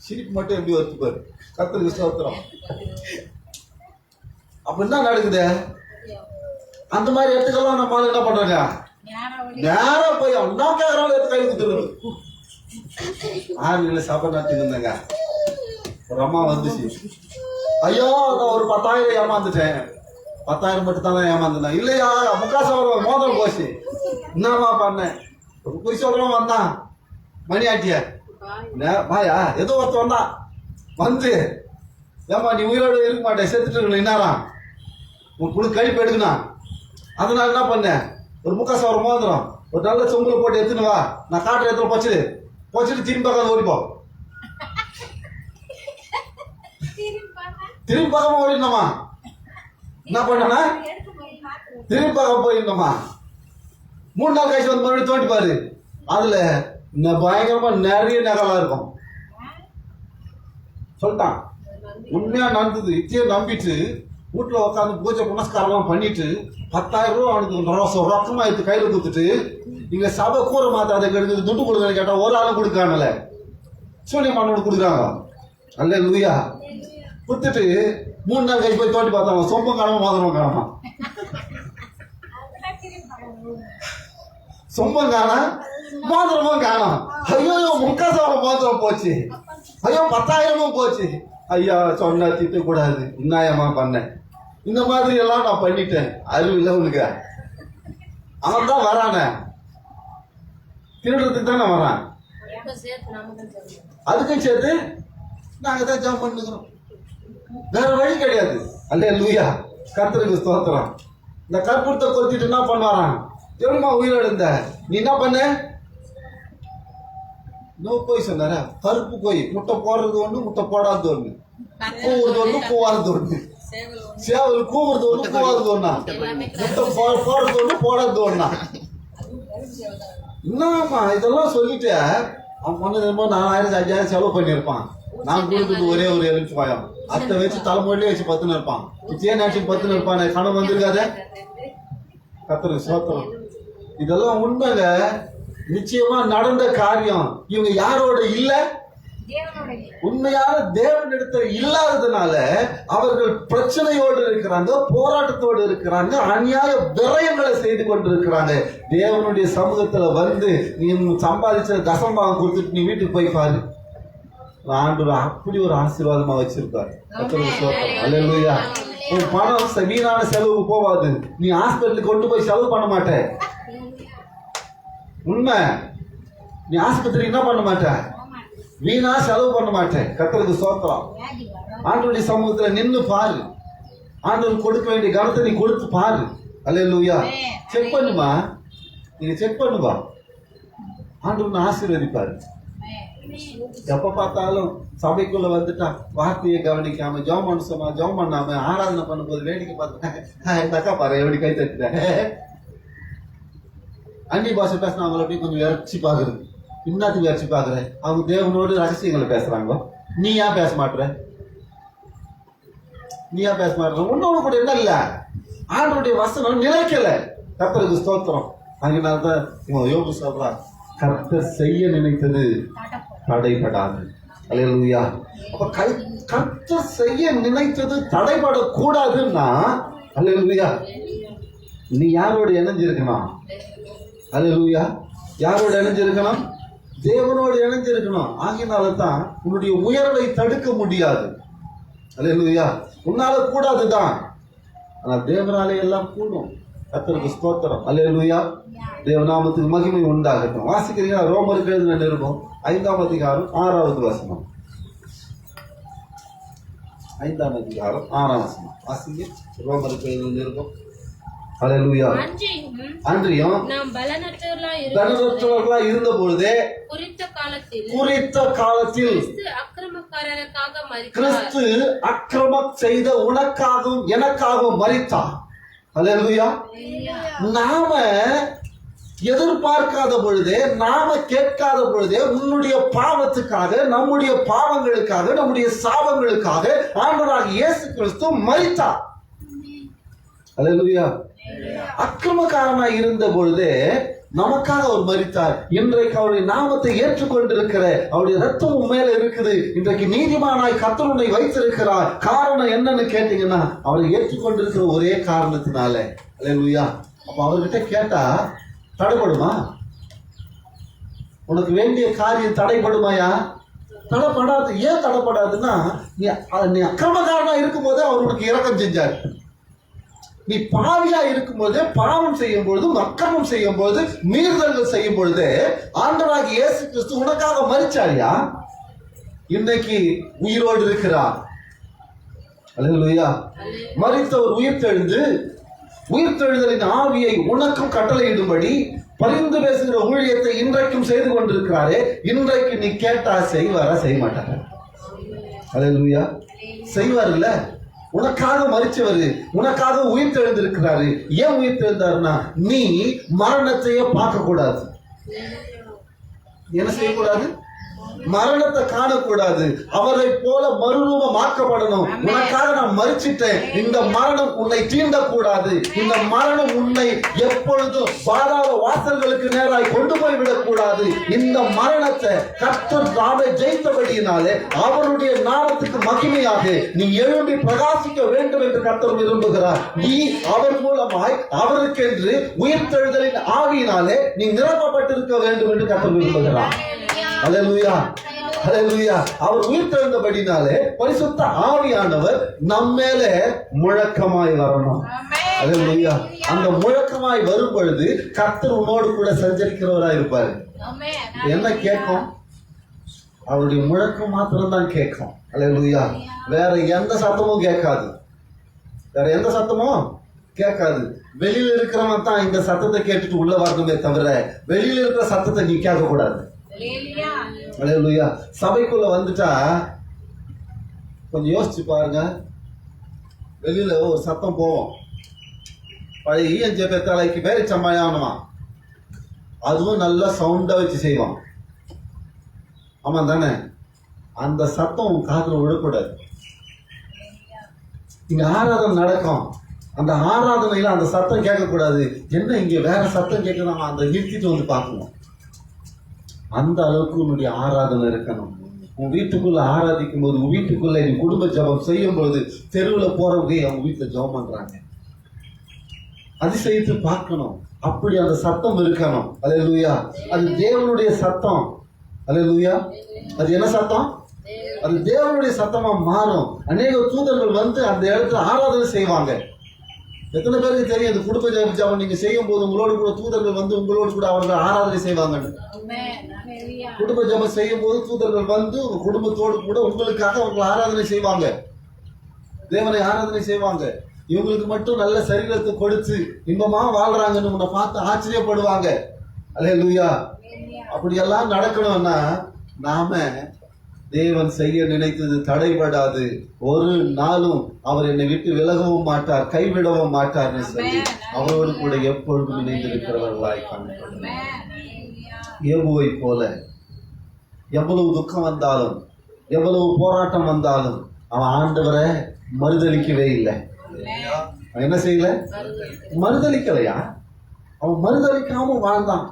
சிரிப்பு மட்டும் எப்படி வருது பாரு. கர்த்தருக்கு ஸ்தோத்திரம். அப்ப என்ன நடக்குது? அந்த மாதிரி இடத்துக்கெல்லாம் நம்ம என்ன பண்றாங்க, நேரம் போய் என்ன கேட்கறாலும் எடுத்து கை கொடுத்துருது. ஆறுல சபை நடத்திட்டு இருந்தாங்க. ஒரு அம்மா வந்துச்சு, ஐயோ நான் ஒரு 10,000 ஏமாந்துட்டேன். 10,000 மட்டும் தானே ஏமாந்துட்டேன். இல்லையா, முக்காசம் மோதல் போச்சு. என்னமா பண்ணேன்? குறி சொல்றோம் வந்தான் மணி ஆட்டிய பாயா ஏதோ ஒருத்த வந்தான் வந்து, ஏமா நீ உயிரோட இருக்க மாட்டேன், செத்துட்டு இருக்கல, இன்னாராம் உன் குழு கழிப்பு எடுக்கணும். அதனால என்ன பண்ணேன், ஒரு முக்காசம் மோதிரம் ஒரு நல்ல சொம்புல போட்டு எடுத்துன்னு வா, நான் காட்டுற இடத்துல போச்சுட்டு திரும்பி பார்க்காத ஓடிப்போ. திரும்பி பார்க்காம ஓடினோமா. என்ன பண்ணனா, திரும்பி பார்க்க போயிருந்தோமா. 3 நாள் கழிச்சு வந்து மறுபடியும் தோண்டி பாரு, அதுல பயங்கரமா நிறைய நகலா இருக்கும். சொல்லிட்டான் உண்மையா நடந்தது. இத்தையே நம்பிட்டு வீட்டுல உட்காந்து பூஜை புனஸ்காரம் பண்ணிட்டு 10,000 ரூபா அவனுக்கு ரொக்கமா எடுத்து கையில கொடுத்துட்டு, இங்க சபை கூற மாத்தாத கெடுக்குது, துட்டு கொடுக்கணும் கேட்டா ஒரு ஆளும் கொடுக்காங்கல்ல, சூனிய மண்ணோடு கொடுக்குறாங்க. அல்லேலூயா. கொடுத்துட்டு 3 நாள் கழிச்சு போய் தோண்டி பார்த்தாங்க, சொம்பம் காணாம மோதிரமும் காணாம. சொம்பம் காணோம், மோதிரமும் காணோம். ஐயோ முக்காசம் மோதிரம் போச்சு, ஐயோ 10,000 போச்சு. ஐயா சொன்னா திட்ட கூடாது, நியாயமா பண்ணேன். இந்த மாதிரி எல்லாம் நான் பண்ணிட்டேன். அறிவு இல்லை உனக்கு. அவன் தான் வரானே, திருடுறதுக்கு தானே வரான். அதுக்கும் சேர்த்து நாங்க தான் ஜாம் பண்ணுக்கிறோம், வேற வழி கிடையாது. அல்லேலூயா. கர்த்தருக்கு ஸ்தோத்திரம். இந்த கற்பூரத்தை கொத்திட்டு என்ன பண்ணுவாரான், எவ்வளவுமா உயிரோடு இருந்த நீ என்ன பண்ண? நோ போய் சொன்னார, கருப்பு போய் முட்டை போடுறது ஒண்ணு, முட்டை போடாதது ஒண்ணு, பூவுறது ஒண்ணு, பூவாறது ஒண்ணு. சேவல் கூவுறது ஒண்ணு கூவாது ஒண்ணா, முட்டை போடுறது ஒண்ணு போடுறது ஒண்ணா. என்னம்மா இதெல்லாம் சொல்லிட்டு அவன் பண்ணதுமோ 4000 5000 செலவு பண்ணியிருப்பான். நான் கொடுத்தது ஒரே ஒரு எலுமிச்சம்பழம், அத்தை வச்சு தலைமொழியே வச்சு பத்துன்னு இருப்பான். இதே நேரத்துக்கு பத்துன்னு இருப்பான். கணவன் வந்திருக்காத கத்தருக்கு சோத்திரம். இதெல்லாம் உண்மைங்க, நிச்சயமா நடந்த காரியம். இவங்க யாரோட இல்ல, உண்மையான தேவனிடத்தில் இல்லாததுனால அவர்கள் பிரச்சனையோடு இருக்கிறாங்க, போராட்டத்தோடு இருக்கிறாங்க, அநியாய விரயங்களை செய்து கொண்டிருக்கிறாங்க. தேவனுடைய சமூகத்துல வந்து நீ சம்பாதிச்ச தசம்பாகம் கொடுத்துட்டு நீ வீட்டுக்கு போய் பாரு, ஆண்டவர் அப்படி ஒரு ஆசீர்வாதமா வச்சிருப்பாரு. அல்லேலூயா. உன் பணம் வீணான செலவுக்கு போவாது. நீ ஹாஸ்பிட்டலுக்கு கொண்டு போய் செலவு பண்ண மாட்ட. உண்மை, நீ ஆஸ்பத்திரி என்ன பண்ண மாட்ட, வீணா செலவு பண்ண மாட்டேன். கர்த்தருக்கு ஸ்தோத்திரம். ஆண்டவருடைய சமூகத்துல நின்னு பாரு, ஆண்டவர் கொடுக்க வேண்டிய கனத்தை நீ கொடுத்து பாரு. அல்லேலூயா. செக் பண்ணுமா, நீங்க செக் பண்ணுவா, ஆண்டவர் ஆசீர்வதிப்பாரு. எப்ப பார்த்தாலும் சபைக்குள்ள வந்துட்டா வார்த்தையை கவனிக்காம ஜெபம் பண்ண சொன்னா ஜெபம் பண்ணாம ஆராதனை பண்ணும்போது வேடிக்கை பார்த்தேன். இந்த அக்கா பாரு எப்படி கை தட்டுறேன். அந்நிய பாஷை பேசினா அவங்கள அப்படியே கொஞ்சம் இறச்சி பாக்குறது. இன்னத்துக்கு இறச்சி பாக்குறேன். அவங்க தேவனோடு ரகசியங்களை பேசுறாங்க. நீ ஏன் பேச மாட்டுற, நீ ஏன் பேச மாட்டுற? ஒன்னொன்னு கூட என்ன இல்ல, ஆண்டவருடைய வசனம் நிலைக்கல. கர்த்தருக்கு ஸ்தோத்திரம். அதனால்தான் இவன் யோபு சொல்றான், கர்த்தர் செய்ய நினைத்தது தடைபடாது. அல்லேலூயா. அப்ப கர்த்தர் செய்ய நினைத்தது தடைபடக்கூடாதுன்னா, அல்லேலூயா, நீ யாரோடு இணைஞ்சிருக்கணும்? அல்லேலூயா. யாரோடு இணைஞ்சிருக்கணும்? தேவனோடு இணைஞ்சிருக்கணும். ஆகினால தான் உன்னுடைய உயர்வை தடுக்க முடியாது. அல்லேலூயா. உன்னால கூடாதுதான், ஆனா தேவனாலே எல்லாம் கூடும். கர்த்தருக்கு ஸ்தோத்திரம். அல்லேலூயா. தேவநாமத்துக்கு மகிமை உண்டாகட்டும். வாசிக்கிறீங்களா? ரோமருக்கு எழுதின நிருபம் 5ஆம் அதிகாரம் 6வது வசனம். 5ஆம் அதிகாரம் 6ஆம் வசனம் வாசிங்க. ரோமருக்கு எழுதின நிருபம். அல்லேலூயா. அன்றியும் நாம் பலனற்றவர்களா இருந்த பொழுதே குறித்த காலத்தில் கிறிஸ்து அக்கிரமம் செய்த உனக்காகவும் எனக்காகவும் மரித்தார். அல்லேலூயா. நாம எதிர்பார்க்காத பொழுதே, நாம கேட்காத பொழுதே, உன்னுடைய பாவத்துக்காக, நம்முடைய பாவங்களுக்காக, நம்முடைய சாபங்களுக்காக ஆண்டவராகிய இயேசு கிறிஸ்து மரித்தார். அல்லேலூயா. அக்கிரமக்காரனாய் இருந்த பொழுதே நமக்காக அவர் மரித்தார். இன்றைக்கு அவருடைய நாமத்தை ஏற்றுக்கொண்டிருக்கிற, அவருடைய ரத்தம் மேல இருக்குது. இன்றைக்கு நீதிமானாய் கர்த்தர் உன்னை வைத்திருக்கிறார். காரணம் என்னன்னு கேட்டீங்கன்னா, அவரை ஏற்றுக்கொண்டிருக்கிற ஒரே காரணத்தினால. அல்லேலூயா. அப்ப அவர்கிட்ட கேட்டா தடைபடுமா? உனக்கு வேண்டிய காரியம் தடைபடுமாயா? தடைப்படாது. ஏன் தடைப்படாதுன்னா, நீ அக்கிரமக்காரனா இருக்கும் போதே அவர் உனக்கு இரக்கம் செஞ்சார். நீ பாவியா இருக்கும்போது, பாவம் செய்யும் பொழுது, அக்கிரமம் செய்யும் பொழுது, மீறுதல்கள் செய்யும் பொழுது ஆண்டவராகிய இயேசு கிறிஸ்து உனக்காக மரிச்சாரியா? இன்னைக்கு உயிரோடு இருக்கிறார். அல்லேலூயா. மரித்தவர் உயிர்த்தெழுந்து, உயிர்த்தெழுதலின் ஆவியை உனக்கும் கட்டளையிடும்படி பரிந்து பேசுகிற ஊழியத்தை இன்றைக்கும் செய்து கொண்டிருக்கிறாரே. இன்றைக்கு நீ கேட்டா செய்வாரா? செய்ய மாட்டாங்க. அல்லேலூயா. செய்வார் இல்ல? உனக்காக மரிச்சவர், உனக்காக உயிர் தெழுந்திருக்கிறாரு. ஏன் உயிர் தெழுந்தாருன்னா, நீ மரணத்தையே பார்க்க கூடாது. என்ன செய்யக்கூடாது? மரணத்தை காணக்கூடாது. அவரை போல மறுரூபமாக்கப்படணும். உனக்காக நான் மரிச்சிட்டேன். இந்த மரணம் உன்னை தீண்டக்கூடாது. இந்த மரணம் உன்னை எப்பொழுதும் பாதாள வாசல்களுக்கு நேராய் கொண்டு போய் விடக்கூடாது. இந்த மரணத்தை கர்த்தர் நாமே ஜெயித்தபடியினாலே அவருடைய நாமத்துக்கு மகிமையாக நீ எழும்பி பிரகாசிக்க வேண்டும் என்று கர்த்தர் விரும்புகிறார். நீ அவர் மூலமாய் அவருக்கென்று உயிர்த்தெழுதலின் ஆவியினாலே நீ நிரப்பப்பட்டிருக்க வேண்டும் என்று கர்த்தர் விரும்புகிறார். அல்லேலூயா. அல்லேலூயா. அவர் உயிர்த்தெழுந்தபடினாலே பரிசுத்த ஆவியானவர் நம்மேல முழக்கமாய் வரணும். அல்லேலூயா. அந்த முழக்கமாய் வரும் பொழுது கர்த்தர் உன்னோடு கூட சஞ்சரிக்கிறவராய் இருப்பாரு. என்ன கேட்கும்? அவருடைய முழக்கம் மாத்திரம் தான் கேட்கும். அல்லேலூயா. வேற எந்த சத்தமும் கேட்காது. வேற எந்த சத்தமும் கேட்காது. வெளியில இருக்கிறவன் தான் இந்த சத்தத்தை கேட்டுட்டு உள்ள வரணுமே தவிர வெளியில இருக்கிற சத்தத்தை நீ கேட்க கூடாது. அல்லேலூயா. சபைக்குள்ள வந்துட்டா கொஞ்சம் யோசிச்சு பாருங்க. வெளியில ஒரு சத்தம் போவோம், பழைய ஈயஞ்ச தலைக்கு பேரு சம்மாயானமா, அதுவும் நல்லா சவுண்டா வச்சு செய்வான். ஆமா தானே? அந்த சத்தம் உன் காதுல விடக்கூடாது. இங்க ஆராதனை நடக்கும், அந்த ஆராதனையில அந்த சத்தம் கேட்கக்கூடாது. என்ன இங்க வேற சத்தம் கேட்கணும், அந்த நிறுத்திட்டு வந்து பார்க்கணும். அந்த அளவுக்கு உன்னுடைய ஆராதனை இருக்கணும். உன் வீட்டுக்குள்ள ஆராதிக்கும் போது, உன் வீட்டுக்குள்ள நீ குடும்ப ஜபம் செய்யும் பொழுது, தெருவில் போறவங்க அவங்க வீட்டுல ஜபம் பண்றாங்க, அதிசயித்து பார்க்கணும். அப்படி அந்த சத்தம் இருக்கணும். அல்லேலூயா. அது தேவனுடைய சத்தம். அல்லேலூயா. அது என்ன சத்தம்? அது தேவனுடைய சத்தமா மாறும். அநேக தூதர்கள் வந்து அந்த இடத்துல ஆராதனை செய்வாங்க. எத்தனை பேருக்கு தெரியும், இந்த குடும்ப ஜபம் நீங்க செய்யும் போது உங்களோடு கூட தூதர்கள் வந்து உங்களோடு கூட அவர்கள் ஆராதனை செய்வாங்கன்னு. குடும்ப ஜபம் செய்யும் போது தூதர்கள் வந்து உங்க குடும்பத்தோடு கூட உங்களுக்காக அவங்க ஆராதனை செய்வாங்க, தேவனை ஆராதனை செய்வாங்க. இவங்களுக்கு மட்டும் நல்ல சரீரத்தை கொடுத்து இன்பமா வாழ்றாங்கன்னு உன்னை பார்த்து ஆச்சரியப்படுவாங்க. அல்லேலூயா. அப்படியெல்லாம் நடக்கணும்னா நாம தேவன் செய்ய நினைத்தது தடைபடாது. ஒரு நாளும் அவர் என்னை விட்டு விலகவும் மாட்டார், கைவிடவும் மாட்டார்னு சொல்லி அவரோடு கூட எப்பொழுதும் இணைந்திருக்கிறவர்களாய் காணப்படுகிறார். யோபுவை போல எவ்வளவு துக்கம் வந்தாலும், எவ்வளவு போராட்டம் வந்தாலும் அவன் ஆண்டவரை மறுதலிக்கவே இல்லை. அவன் என்ன செய்யல? மறுதலிக்கலையா? அவன் மறுதலிக்காம வாழ்ந்தான்.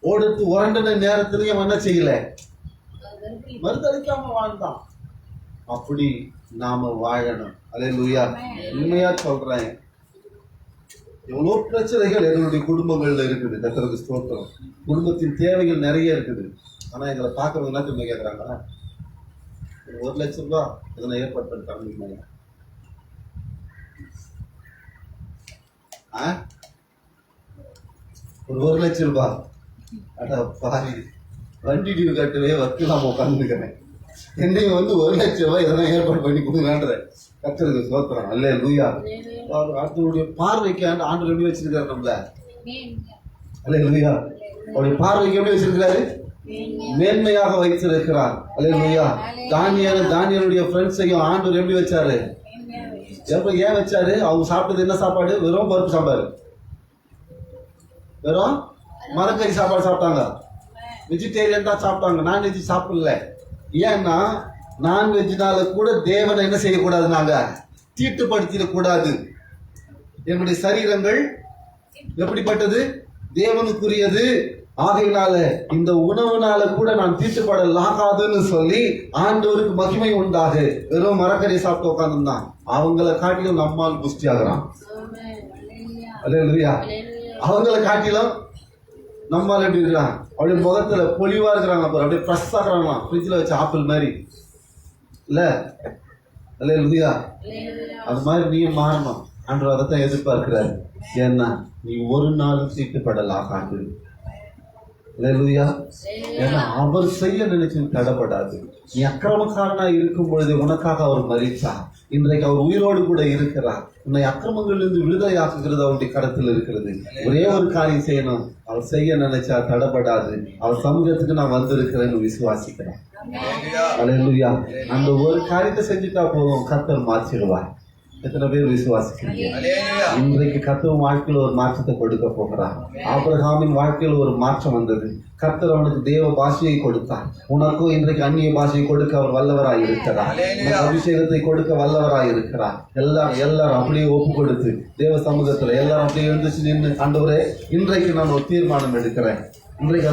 ஓடுத்து உரண்டின நேரத்திலையும் அவன் என்ன செய்யல? மறுதலிக்காம வாழ்ந்தான். அப்படி நாம வாழணும். அல்லேலூயா. உண்மையா சொல்றேன், எவ்வளவு பிரச்சனைகள் எங்களுடைய குடும்பங்கள்ல இருக்குது. கர்த்தருக்கு ஸ்தோத்திரம். குடும்பத்தின் தேவைகள் நிறைய இருக்குது. ஆனா எங்களை பார்க்கறவங்க என்ன திரும்ப கேட்கறாங்க, 1 லட்சம் ரூபாய் இதனை ஏற்பாடு பண்ணிட்டாங்க. ஒரு 1 லட்சம் ரூபாய், அட பாரு, வண்டி டியூ கட்டவே வக்கீலாம உட்காந்துக்கிறேன், என்னையும் வந்து 1 லட்சம் ரூபாய் இதெல்லாம் ஏற்பாடு பண்ணி கொடுங்கன்ற. கர்த்தருக்கு ஸ்தோத்திரம். அல்லேலூயா. அவருடைய பார்வைக்கு ஆண்டவர் எப்படி வச்சிருக்காரு நம்மள? அல்லேலூயா. அவருடைய பார்வைக்கு எப்படி வச்சிருக்கிறாரு? மேன்மையாக வைத்திருக்கிறார். அல்லேலூயா. தானியேலுடைய ஃப்ரெண்ட்ஸையும் ஆண்டவர் எப்படி வச்சாரு? ஏன் வச்சாரு? அவங்க சாப்பிட்டது என்ன சாப்பாடு? வெறும் பருப்பு சாப்பாடு, வெறும் மரக்கறி சாப்பாடு சாப்பிட்டாங்க. வெஜிடேரியன் தான் சாப்பிட்டாங்க, நான்வெஜ் சாப்பிடல. ஏன்னா நான்வெஜ்னால கூட தேவனை என்ன செய்யக்கூடாது, நாங்க தீட்டுப்படுத்திடக்கூடாது. என்னுடைய சரீரங்கள் எப்படிப்பட்டது? தேவனுக்குரியது. ஆகையினால இந்த உணவுனால கூட நான் தீட்டுப்படலாகாதுன்னு சொல்லி ஆண்டவருக்கு மகிமை உண்டாக வெறும் மரக்கறி சாப்பிட்டு உட்காந்துருந்தான். அவங்கள காட்டிலும் நம்மால் புஷ்டி ஆகிறான். அல்லேலூயா. அவங்கள காட்டிலும் நம்மால் எப்படி இருக்கிறான்? அப்படியே முகத்துல பொலிவா இருக்கிறாங்க, அப்படியே ஃப்ரெஷ் ஆகுறாங்களாம், ஃப்ரிட்ஜில் வச்ச ஆப்பிள் மாதிரி இல்ல? அல்லேலூயா. அது மாதிரி நீயும் மாறணும். ஆண்டவர் அதைத்தான் எதிர்பார்க்கிறாரு. ஏன்னா நீ ஒரு நாள் தீட்டுப்படலாகாது. அல்லேலூயா. ஏன்னா அவர் செய்ய நினைச்சு தடைபடாது. நீ அக்கிரமக்காரனா இருக்கும் பொழுது உனக்காக அவர் மரித்தார். இன்றைக்கு அவர் உயிரோடு கூட இருக்கிறார். உன்னை அக்கிரமங்களிலிருந்து விடுதலையாக்குகிறது அவருடைய கரத்தில் இருக்கிறது. ஒரே ஒரு காரியம் செய்யணும், அவர் செய்ய நினைச்சா தடைபடாது. அவர் சமூகத்துக்கு நான் வந்திருக்கிறேன்னு விசுவாசிக்கிறேன். அல்லேலூயா. அந்த ஒரு காரியத்தை செஞ்சுட்டா போதும், கர்த்தர் மாற்றிடுவார். எத்தனை பேர் விசுவாசிக்கிறீங்க? இன்றைக்கு கர்த்தர் வாழ்க்கையில் ஒரு மாற்றத்தை கொடுக்க போகிறார். ஆபிரகாமின் வாழ்க்கையில் ஒரு மாற்றம் வந்தது. கர்த்தர் அவனுக்கு தேவ பாஷையை கொடுத்தார். உனக்கும் இன்றைக்கு அந்நிய பாஷையை கொடுக்க அவர் வல்லவராய் இருக்கிறார். அபிஷேகத்தை கொடுக்க வல்லவராய் இருக்கிறார். எல்லாரும் அப்படியே ஒப்பு கொடுத்து தேவ சமூகத்துல எல்லாரும் அப்படியே எழுந்துச்சு நின்று, ஆண்டவரே இன்றைக்கு நான் ஒரு தீர்மானம் எடுக்கிறேன். இன்றைக்கு